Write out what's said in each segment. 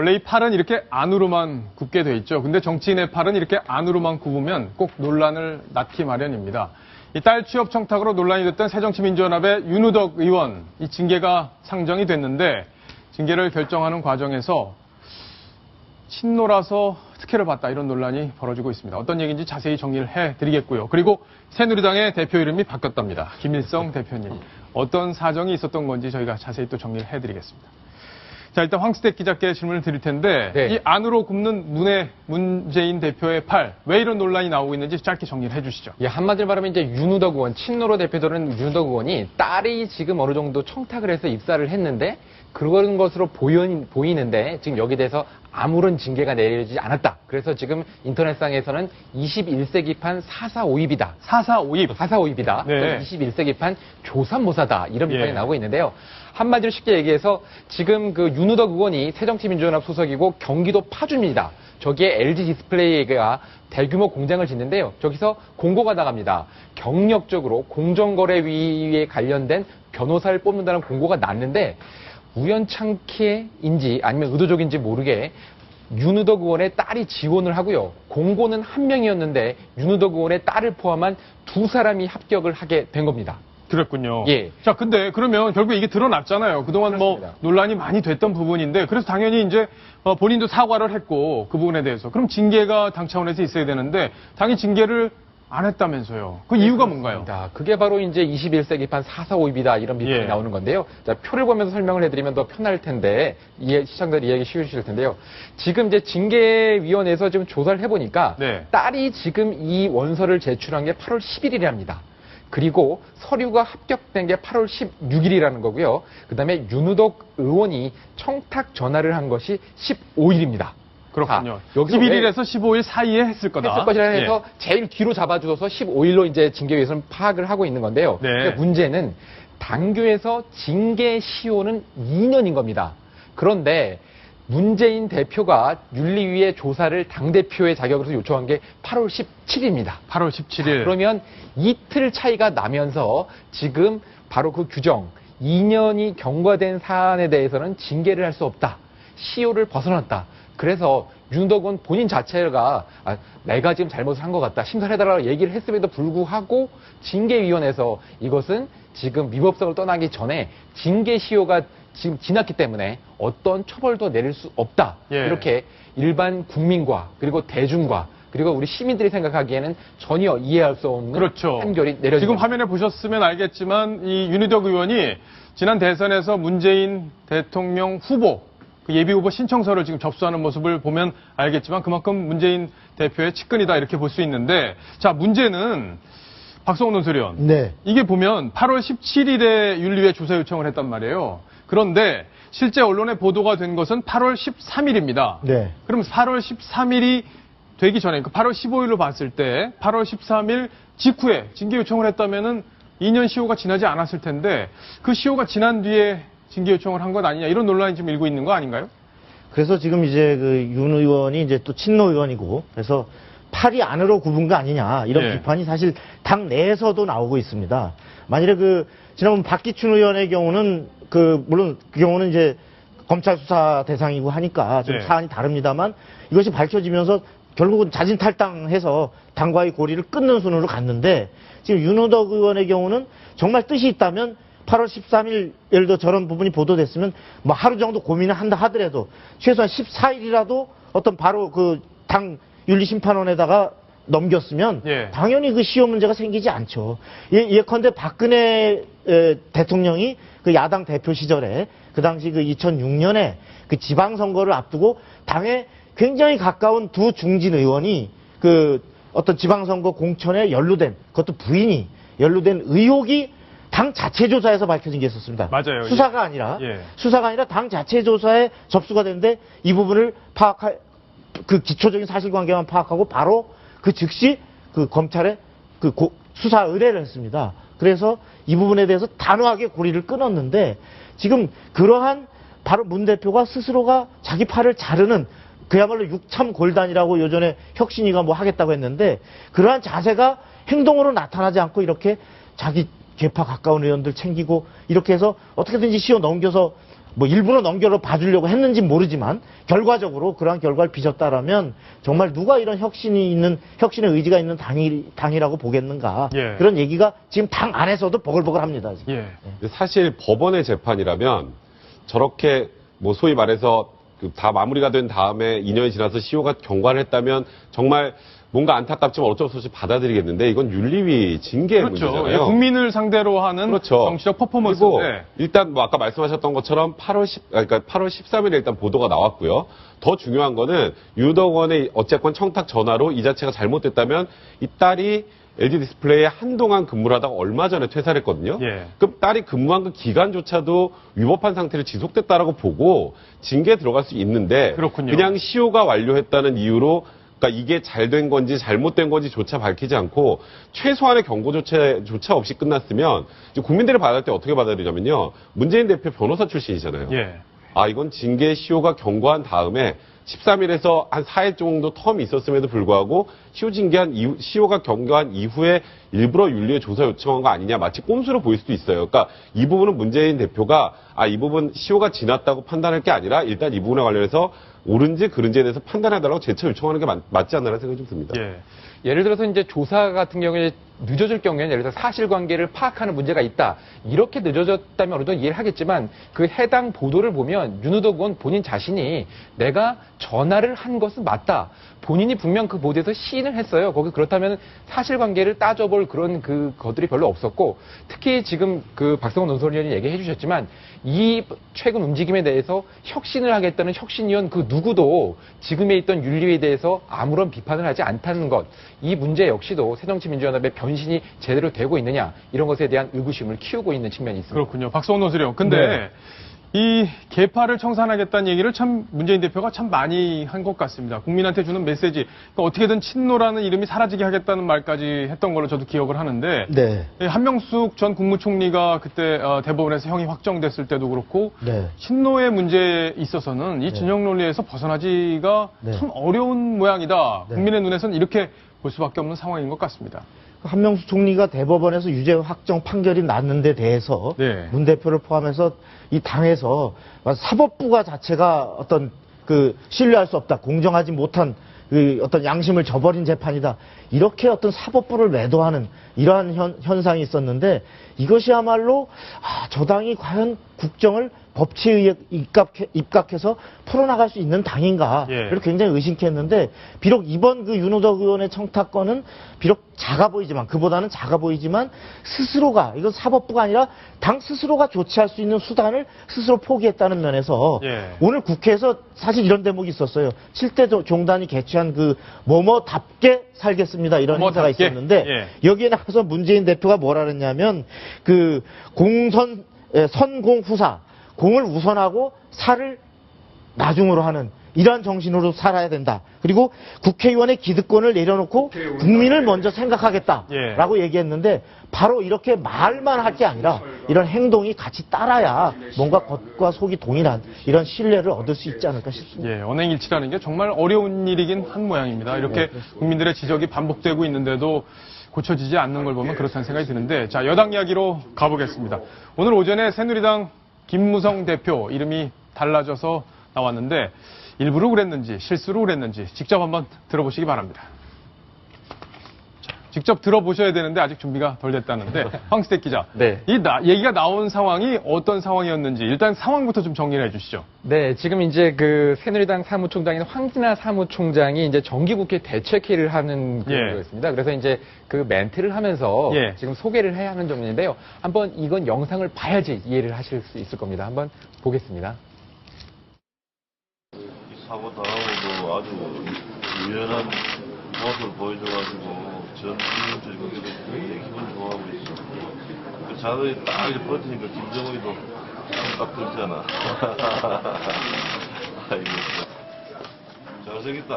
원래 이 팔은 이렇게 안으로만 굽게 돼 있죠. 근데 정치인의 팔은 이렇게 안으로만 굽으면 꼭 논란을 낳기 마련입니다. 이 딸 취업 청탁으로 논란이 됐던 새정치민주연합의 윤우덕 의원, 이 징계가 상정이 됐는데 징계를 결정하는 과정에서 친노라서 특혜를 받다 이런 논란이 벌어지고 있습니다. 어떤 얘기인지 자세히 정리를 해드리겠고요. 그리고 새누리당의 대표 이름이 바뀌었답니다. 김일성 대표님. 어떤 사정이 있었던 건지 저희가 자세히 또 정리를 해드리겠습니다. 자, 일단 황스택 기자께 질문을 드릴 텐데 이 안으로 굽는 문재인 대표의 팔, 왜 이런 논란이 나오고 있는지 짧게 정리를 해주시죠. 예, 한마디로 말하면 이제 윤우덕 의원, 친노로 대표되는 윤우덕 의원이 딸이 지금 어느 정도 청탁을 해서 입사를 했는데 그런 것으로 보이는데 지금 여기에 대해서 아무런 징계가 내려지지 않았다. 그래서 지금 인터넷상에서는 21세기판 4.4.5입이다. 4.4.5입. 4.4.5입이다. 네. 21세기판 조삼모사다. 이런 비판이 예. 나오고 있는데요. 한마디로 쉽게 얘기해서 지금 그 윤우덕 의원이 새정치민주연합 소속이고 경기도 파주입니다. 저기에 LG 디스플레이가 대규모 공장을 짓는데요. 저기서 공고가 나갑니다. 경력적으로 공정거래위에 관련된 변호사를 뽑는다는 공고가 났는데 우연찮게인지 아니면 의도적인지 모르게 윤우덕 의원의 딸이 지원을 하고요. 공고는 한 명이었는데 윤우덕 의원의 딸을 포함한 두 사람이 합격을 하게 된 겁니다. 그랬군요. 예. 자, 근데 그러면 결국 이게 드러났잖아요. 그동안 그렇습니다. 뭐 논란이 많이 됐던 부분인데 그래서 당연히 이제 본인도 사과를 했고 그 부분에 대해서 그럼 징계가 당 차원에서 있어야 되는데 당이 징계를 안 했다면서요. 그 이유가 뭔가요? 그게 바로 이제 21세기판 4.4.5입이다 이런 비판이 예. 나오는 건데요. 자, 표를 보면서 설명을 해드리면 더 편할 텐데 시청자들 이해하기 쉬우실 텐데요. 지금 이제 징계위원회에서 지금 조사를 해보니까 네. 딸이 지금 이 원서를 제출한 게 8월 10일이랍니다. 그리고 서류가 합격된 게 8월 16일이라는 거고요. 그 다음에 윤우덕 의원이 청탁 전화를 한 것이 15일입니다. 그렇군요. 자, 여기서 11일에서 15일 사이에 했을 거다. 했을 것이라 예. 해서 제일 뒤로 잡아주어서 15일로 이제 징계위에서는 파악을 하고 있는 건데요. 네. 근데 문제는 당규에서 징계 시효는 2년인 겁니다. 그런데 문재인 대표가 윤리위의 조사를 당대표의 자격으로 요청한 게 8월 17일입니다. 8월 17일. 그러면 이틀 차이가 나면서 지금 바로 그 규정 2년이 경과된 사안에 대해서는 징계를 할 수 없다. 시효를 벗어났다. 그래서 윤우덕 의원 본인 자체가 내가 지금 잘못을 한 것 같다. 심사를 해달라고 얘기를 했음에도 불구하고 징계위원회에서 이것은 지금 위법성을 떠나기 전에 징계 시효가 지금 지났기 때문에 어떤 처벌도 내릴 수 없다. 예. 이렇게 일반 국민과 그리고 대중과 그리고 우리 시민들이 생각하기에는 전혀 이해할 수 없는 그렇죠. 판결이 내려진 지금 겁니다. 화면에 보셨으면 알겠지만 이 윤우덕 의원이 지난 대선에서 문재인 대통령 후보 그 예비 후보 신청서를 지금 접수하는 모습을 보면 알겠지만 그만큼 문재인 대표의 측근이다 이렇게 볼 수 있는데 자 문제는 박성훈 논설위원 네. 이게 보면 8월 17일에 윤리위에 조사 요청을 했단 말이에요. 그런데 실제 언론에 보도가 된 것은 8월 13일입니다. 네. 그럼 8월 13일이 되기 전에 그 8월 15일로 봤을 때 8월 13일 직후에 징계 요청을 했다면은 2년 시효가 지나지 않았을 텐데 그 시효가 지난 뒤에 징계 요청을 한 것 아니냐 이런 논란이 지금 일고 있는 거 아닌가요? 그래서 지금 이제 그 윤 의원이 이제 또 친노 의원이고 그래서 팔이 안으로 굽은 거 아니냐 이런 예. 비판이 사실 당 내에서도 나오고 있습니다. 만일에 그 지난번 박기춘 의원의 경우는 물론 그 경우는 이제 검찰 수사 대상이고 하니까 좀 네. 사안이 다릅니다만 이것이 밝혀지면서 결국은 자진 탈당해서 당과의 고리를 끊는 순으로 갔는데 지금 윤우덕 의원의 경우는 정말 뜻이 있다면 8월 13일 예를 들어 저런 부분이 보도됐으면 뭐 하루 정도 고민을 한다 하더라도 최소한 14일이라도 어떤 바로 그 당 윤리심판원에다가 넘겼으면 예. 당연히 그 시효 문제가 생기지 않죠. 예컨대 박근혜 대통령이 그 야당 대표 시절에 그 당시 그 2006년에 그 지방선거를 앞두고 당에 굉장히 가까운 두 중진 의원이 그 어떤 지방선거 공천에 연루된 그것도 부인이 연루된 의혹이 당 자체 조사에서 밝혀진 게 있었습니다. 맞아요. 수사가 아니라 예. 수사가 아니라 당 자체 조사에 접수가 됐는데 이 부분을 파악할 그 기초적인 사실관계만 파악하고 바로 그 즉시 그 검찰에 그 수사 의뢰를 했습니다. 그래서 이 부분에 대해서 단호하게 고리를 끊었는데 지금 그러한 바로 문 대표가 스스로가 자기 팔을 자르는 그야말로 육참골단이라고 요전에 혁신이가 뭐 하겠다고 했는데 그러한 자세가 행동으로 나타나지 않고 이렇게 자기 개파 가까운 의원들 챙기고 이렇게 해서 어떻게든지 시효 넘겨서 뭐 일부러 넘겨로 봐주려고 했는지 모르지만 결과적으로 그러한 결과를 빚었다라면 정말 누가 이런 혁신의 의지가 있는 당이라고 보겠는가. 예. 그런 얘기가 지금 당 안에서도 버글버글합니다. 지금. 예. 사실 법원의 재판이라면 저렇게 뭐 소위 말해서 다 마무리가 된 다음에 2년이 지나서 시효가 경과를 했다면 정말 뭔가 안타깝지만 어쩔 수 없이 받아들이겠는데 이건 윤리위 징계 그렇죠. 문제잖아요. 예, 국민을 상대로 하는 그렇죠. 정치적 그리고 퍼포먼스인데 일단 뭐 아까 말씀하셨던 것처럼 8월 13일에 일단 보도가 나왔고요. 더 중요한 거는 윤덕원의 어쨌건 청탁 전화로 이 자체가 잘못됐다면 이 딸이 LG 디스플레이에 한동안 근무를 하다가 얼마 전에 퇴사를 했거든요. 예. 그럼 딸이 근무한 그 기간조차도 위법한 상태로 지속됐다라고 보고 징계에 들어갈 수 있는데 그렇군요. 그냥 시효가 완료했다는 이유로 그러니까 이게 잘된 건지 잘못된 건지조차 밝히지 않고 최소한의 경고조차 없이 끝났으면 이제 국민들이 받을 때 어떻게 받아들이냐면요. 문재인 대표 변호사 출신이잖아요. 예. 아, 이건 징계 시효가 경고한 다음에 13일에서 한 4일 정도 텀이 있었음에도 불구하고 시효가 경고한 이후에 일부러 윤리에 조사 요청한 거 아니냐 마치 꼼수로 보일 수도 있어요. 그러니까 이 부분은 문재인 대표가 이 부분 시효가 지났다고 판단할 게 아니라 일단 이 부분에 관련해서 옳은지 그른지에 대해서 판단해달라고 재차 요청하는 게 맞지 않나라는 생각이 좀 듭니다. 예. 예를 들어서 이제 조사 같은 경우에 늦어질 경우에는 예를 들어서 사실관계를 파악하는 문제가 있다. 이렇게 늦어졌다면 어느 정도 이해를 하겠지만 그 해당 보도를 보면 윤우덕 의원 본인 자신이 내가 전화를 한 것은 맞다. 본인이 분명 그 보도에서 시인을 했어요. 거기 그렇다면 사실관계를 따져볼 그런 것들이 별로 없었고 특히 지금 그 박성원 논설위원이 얘기해 주셨지만 이 최근 움직임에 대해서 혁신을 하겠다는 혁신위원 그 누구도 지금에 있던 윤리에 대해서 아무런 비판을 하지 않다는 것. 이 문제 역시도 새정치민주연합의 변신이 제대로 되고 있느냐 이런 것에 대한 의구심을 키우고 있는 측면이 있습니다. 그렇군요. 박성원 논설위원. 근데 이 개파를 청산하겠다는 얘기를 참 문재인 대표가 참 많이 한 것 같습니다. 국민한테 주는 메시지. 그러니까 어떻게든 친노라는 이름이 사라지게 하겠다는 말까지 했던 걸로 저도 기억을 하는데 네. 한명숙 전 국무총리가 그때 대법원에서 형이 확정됐을 때도 그렇고 네. 친노의 문제에 있어서는 이 진영 논리에서 벗어나지가 네. 참 어려운 모양이다. 네. 국민의 눈에서는 이렇게 볼 수밖에 없는 상황인 것 같습니다. 한명수 총리가 대법원에서 유죄 확정 판결이 났는 데 대해서 네. 문 대표를 포함해서 이 당에서 사법부가 자체가 어떤 신뢰할 수 없다. 공정하지 못한 어떤 양심을 저버린 재판이다. 이렇게 어떤 사법부를 매도하는 이러한 현상이 있었는데 이것이야말로 저 당이 과연 국정을 법치에 의해 입각해서 풀어나갈 수 있는 당인가 예. 를 굉장히 의심케 비록 이번 윤호덕 의원의 청탁건은 비록 작아 보이지만 그보다는 작아 보이지만 스스로가 이건 사법부가 아니라 당 스스로가 조치할 수 있는 수단을 스스로 포기했다는 면에서 예. 오늘 국회에서 사실 이런 대목이 있었어요. 7대 종단이 개최한 뭐뭐답게 살겠습니다 이런 행사가 뭐뭐답게? 있었는데 예. 여기에 나가서 문재인 대표가 뭐라 그랬냐면 선공 후사 공을 우선하고 사를 나중으로 하는 이러한 정신으로 살아야 된다. 그리고 국회의원의 기득권을 내려놓고 국민을 먼저 생각하겠다라고 얘기했는데 바로 이렇게 말만 할 게 아니라 이런 행동이 같이 따라야 뭔가 겉과 속이 동일한 이런 신뢰를 얻을 수 있지 않을까 싶습니다. 예, 언행일치라는 게 정말 어려운 일이긴 한 모양입니다. 이렇게 국민들의 지적이 반복되고 있는데도 고쳐지지 않는 걸 보면 그렇다는 생각이 드는데, 자, 여당 이야기로 가보겠습니다. 오늘 오전에 새누리당 김무성 대표 이름이 달라져서 나왔는데 일부러 그랬는지 실수로 그랬는지 직접 한번 들어보시기 바랍니다. 직접 들어보셔야 되는데 아직 준비가 덜 됐다는데 황스택 기자, 네. 얘기가 나온 상황이 어떤 상황이었는지 일단 상황부터 좀 정리를 해주시죠. 네, 지금 이제 새누리당 사무총장인 황진아 사무총장이 이제 정기국회 대책회의를 하는 거였습니다. 그래서 이제 멘트를 하면서 지금 소개를 해야 하는 점인데요. 한번 이건 영상을 봐야지 이해를 하실 수 있을 겁니다. 한번 보겠습니다. 사고 당하고도 아주 유연한 모습을 보여줘가지고 전 국민들이 굉장히 기분 좋아하고 있어. 그 자들이 딱 이렇게 버티니까 김정은이도 딱 들잖아. 아이고, 잘생겼다.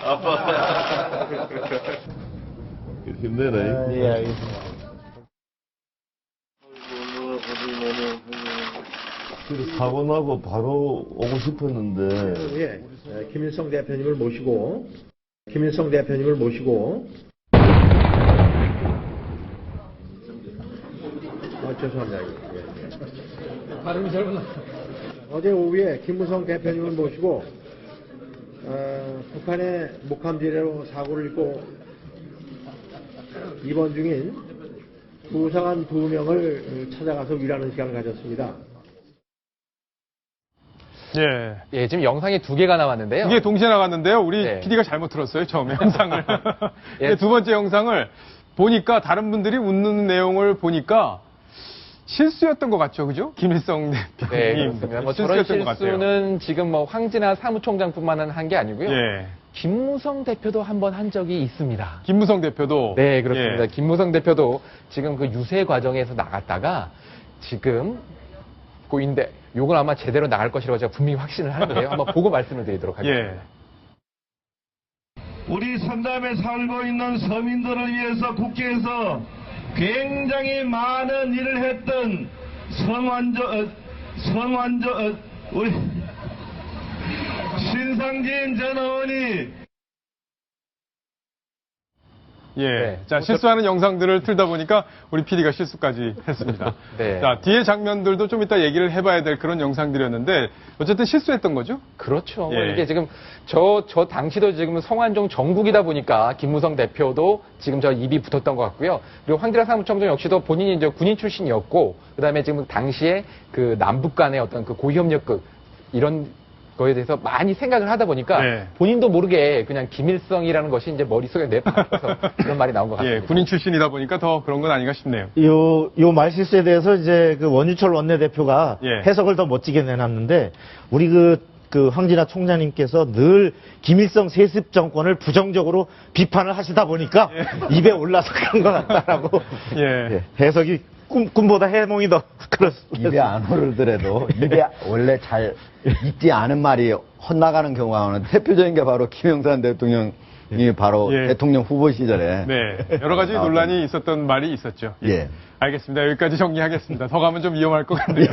아빠. 힘내네. 예, 알겠습니다. 사고 나고 바로 오고 싶었는데. 김일성 대표님을 모시고 죄송합니다. 발음이 잘못 어제 오후에 김무성 대표님을 모시고 북한의 목함지뢰로 사고를 입고 입원 중인 부상한 2명을 찾아가서 위로하는 시간을 가졌습니다. 예. 예, 지금 영상이 2개가 나왔는데요. 이게 동시에 나갔는데요. 우리 네. PD가 잘못 들었어요. 처음에 영상을. 예. 두 번째 영상을 보니까 다른 분들이 웃는 내용을 보니까 실수였던 것 같죠, 그죠? 김일성 대표님. 네, 그렇습니다. 뭐 저런 실수였던 것 같아요. 실수는 지금 뭐 황진아 사무총장뿐만 한 게 아니고요. 예. 김무성 대표도 한번 한 적이 있습니다. 김무성 대표도. 네, 그렇습니다. 예. 김무성 대표도 지금 그 유세 과정에서 나갔다가 지금 고인데 요건 아마 제대로 나갈 것이라고 제가 분명히 확신을 하는데요. 한번 보고 말씀을 드리도록 하겠습니다. 예. 우리 선담에 살고 있는 서민들을 위해서 국회에서 굉장히 많은 일을 했던 우리 신상진 전 의원이 예. 네. 자, 실수하는 영상들을 틀다 보니까 우리 PD가 실수까지 했습니다. 네. 자, 뒤에 장면들도 좀 이따 얘기를 해봐야 될 그런 영상들이었는데, 어쨌든 실수했던 거죠? 그렇죠. 뭐 예. 이게 지금 저 당시도 지금 성완종 정국이다 보니까 김무성 대표도 지금 저 입이 붙었던 것 같고요. 그리고 황진아 사무총장 역시도 본인이 이제 군인 출신이었고, 그 다음에 지금 당시에 그 남북 간의 어떤 그 고위협력극 이런 거에 대해서 많이 생각을 하다 보니까 네. 본인도 모르게 그냥 김일성이라는 것이 이제 머릿속에 내박혀서 그런 말이 나온 것 같습니다. 예. 군인 출신이다 보니까 더 그런 건 아닌가 싶네요. 요 말실수에 대해서 이제 그 원유철 원내대표가 예. 해석을 더 멋지게 내놨는데, 우리 그 황진아 총장님께서 늘 김일성 세습 정권을 부정적으로 비판을 하시다 보니까 입에 올라서 그런 것 같다라고 예. 예, 해석이 꿈보다 해몽이 더 그렇습니다. 입에 안 오르더라도 입에 원래 잘 있지 않은 말이 헛나가는 경우가 많은데 대표적인 게 바로 김영삼 대통령이 바로 예. 대통령 후보 시절에 네. 여러 가지 논란이 있었던 말이 있었죠. 예. 알겠습니다. 여기까지 정리하겠습니다. 더 가면 좀 위험할 것 같네요.